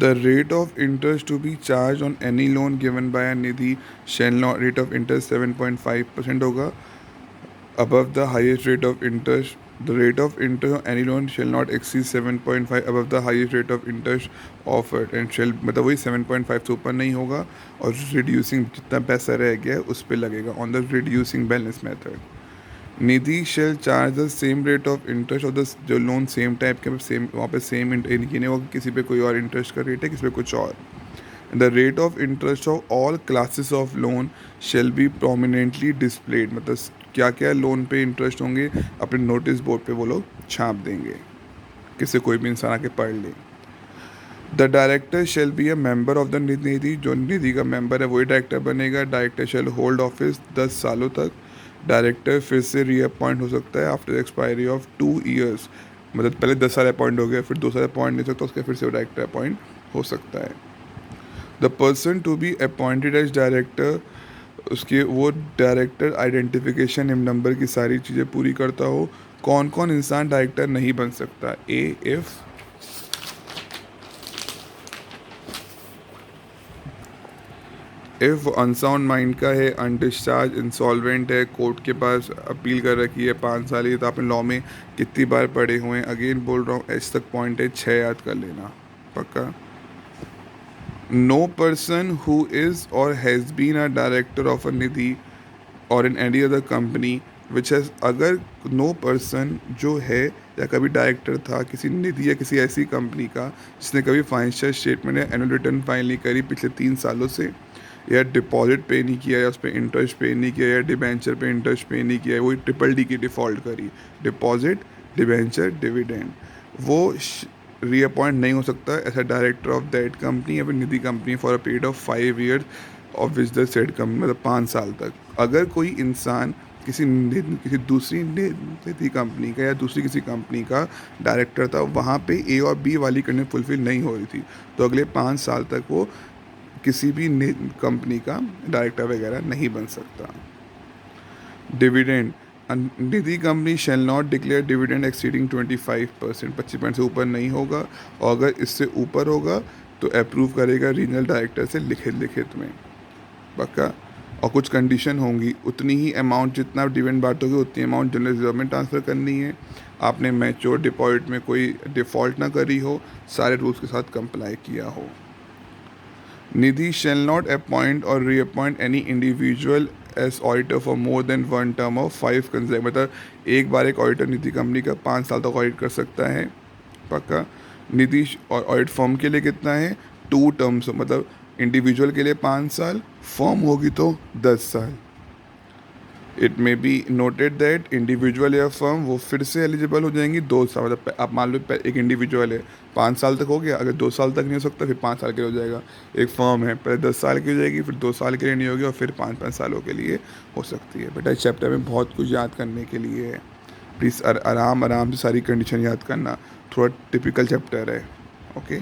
The rate of interest to be charged on any loan given by a Nidhi shall not rate of interest 7.5% होगा above the highest rate of interest. The rate of interest on any loan shall not exceed 7.5 above the highest rate of interest offered and shall मतलब वही 7.5 से ऊपर नहीं होगा और reducing जितना पैसा रह गया है उस पर लगेगा on the reducing balance method. Nidhi shall charge the same rate of interest of the जो लोन सेम टाइप के सेम वहाँ पे सेम नहीं होगा किसी पे कोई और इंटरेस्ट का रेट है किसी पे कुछ और. The rate of interest of all classes of loan shall be prominently displayed मतलब क्या क्या लोन पे इंटरेस्ट होंगे अपने नोटिस बोर्ड पे वो लोग छाप देंगे किसी कोई भी इंसान आके पढ़ ले. The director shall be a member of the Nidhi जो निधि का मेंबर है वही डायरेक्टर बनेगा. डायरेक्टर शेल होल्ड ऑफिस 10 सालों तक. डायरेक्टर फिर से रीअपॉइंट हो सकता है आफ्टर एक्सपायरी ऑफ 2 ईयर्स मतलब पहले 10 साल अपॉइंट हो गया फिर 2 साल अपॉइंट नहीं सकता उसके फिर से डायरेक्टर अपॉइंट हो सकता है. The person to be appointed as director उसके वो डायरेक्टर आइडेंटिफिकेशन नंबर की सारी चीज़ें पूरी करता हो. कौन कौन इंसान डायरेक्टर नहीं बन सकता. इफ़ अनसाउंड माइंड का है, अनडिस्चार्ज, इंसॉल्वेंट है, कोर्ट के पास अपील कर रखी है 5 साल. ये तो आपने लॉ में कितनी बार पढ़े हुए हैं. अगेन बोल रहा हूँ एच तक पॉइंट है 6 याद कर लेना पक्का. नो पर्सन हु इज़ और has been a director of a Nidhi और in any other company which has अगर नो पर्सन जो है या कभी डायरेक्टर था किसी निधि या किसी ऐसी कंपनी का जिसने कभी फाइनेंशियल स्टेटमेंट या एनुअल रिटर्न फाइल नहीं करी पिछले 3 सालों से या डिपॉजिट पे नहीं किया या उस पर इंटरेस्ट पे नहीं किया या डिबेंचर पे इंटरेस्ट पे नहीं किया वही ट्रिपल डी की डिफ़ॉल्ट करी डिपॉजिट डिबेंचर डिविडेंड वो रीअपॉइंट नहीं हो सकता as a director of that company या फिर Nidhi company for a period of 5 years of which the said company मतलब 5 साल तक. अगर कोई इंसान किसी दूसरी निधि कंपनी का या दूसरी किसी कंपनी का डायरेक्टर था वहाँ पे ए और बी वाली कंडीशन फुलफिल नहीं हो रही थी तो अगले 5 साल तक वो किसी भी कंपनी का डायरेक्टर वगैरह नहीं बन सकता. Dividend Nidhi company shall not declare dividend exceeding 25%. 25% से ऊपर नहीं होगा और अगर इससे ऊपर होगा तो अप्रूव करेगा रीजनल डायरेक्टर से लिखित में पक्का. और कुछ कंडीशन होंगी उतनी ही अमाउंट जितना डिविडेंड बांटोगे उतनी अमाउंट जनरल रिजर्व में ट्रांसफ़र करनी है. आपने मैच्योर डिपॉजिट में कोई डिफ़ॉल्ट ना करी हो सारे रूल्स के साथ कंप्लाई किया हो. निधि शेल नॉट अपॉइंट और reappoint any individual as auditor for more than 1 term of 5 consecutive मतलब एक बार एक ऑडिटर निधि कंपनी का 5 साल तक ऑडिट कर सकता है पक्का. निधि और ऑडिट फर्म के लिए कितना है 2 टर्म्स मतलब इंडिविजुअल के लिए 5 साल फर्म होगी तो 10 साल. It may be noted that individual या फर्म वो फिर से एलिजिबल हो जाएंगी 2 साल मतलब आप मान लो एक इंडिविजुअल है 5 साल तक हो गया अगर 2 साल तक नहीं हो सकता फिर 5 साल के लिए हो जाएगा. एक फर्म है पहले 10 साल की हो जाएगी फिर 2 साल के लिए नहीं होगी और फिर 5-5 सालों के लिए हो सकती है. बेटा इस चैप्टर में बहुत कुछ याद करने के लिए है. प्लीज़ आराम से सारी कंडीशन याद करना थोड़ा टिपिकल चैप्टर है. ओके.